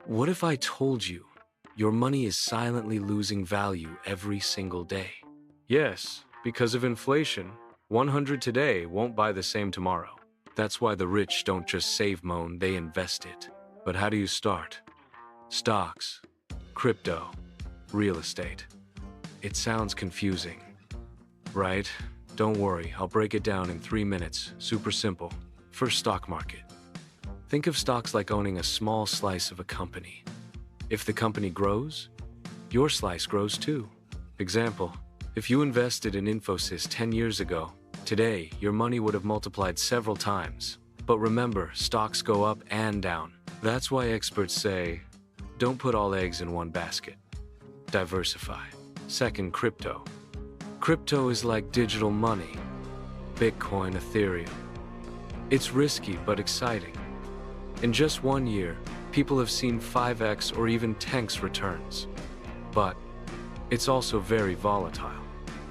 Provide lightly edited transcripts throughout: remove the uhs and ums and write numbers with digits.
What if I told you your money is silently losing value every single day? Yes, because of inflation, 100 today won't buy the same tomorrow. That's why the rich don't just save moan, they invest it. But how do you start? Stocks, crypto, real estate. It sounds confusing, right? Don't worry, I'll break it down in 3 minutes, super simple. First, stock market. Think of stocks like owning a small slice of a company. If the company grows, your slice grows too. Example, if you invested in Infosys 10 years ago, today your money would have multiplied several times. But remember, stocks go up and down. That's why experts say, don't put all eggs in one basket. Diversify. Second, crypto. Crypto is like digital money. Bitcoin, Ethereum. It's risky but exciting. In just 1 year, people have seen 5x or even 10x returns. But it's also very volatile.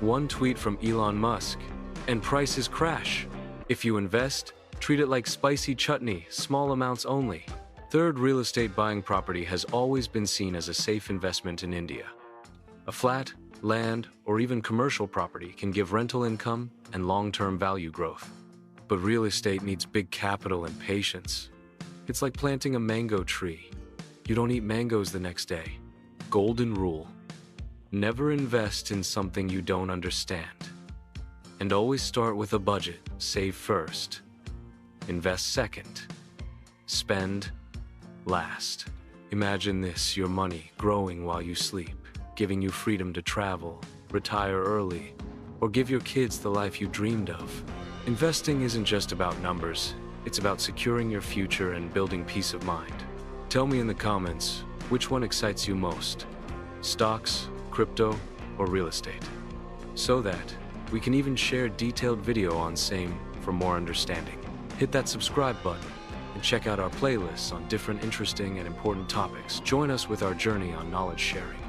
One tweet from Elon Musk, and prices crash. If you invest, treat it like spicy chutney, small amounts only. Third, real estate. Buying property has always been seen as a safe investment in India. A flat, land, or even commercial property can give rental income and long-term value growth. But real estate needs big capital and patience. It's like planting a mango tree. You don't eat mangoes the next day. Golden rule. Never invest in something you don't understand. And always start with a budget. Save first. Invest second. Spend last. Imagine this, your money growing while you sleep, giving you freedom to travel, retire early, or give your kids the life you dreamed of. Investing isn't just about numbers. It's about securing your future and building peace of mind. Tell me in the comments, which one excites you most? Stocks, crypto, or real estate? So that we can even share detailed video on same for more understanding. Hit that subscribe button and check out our playlists on different interesting and important topics. Join us with our journey on knowledge sharing.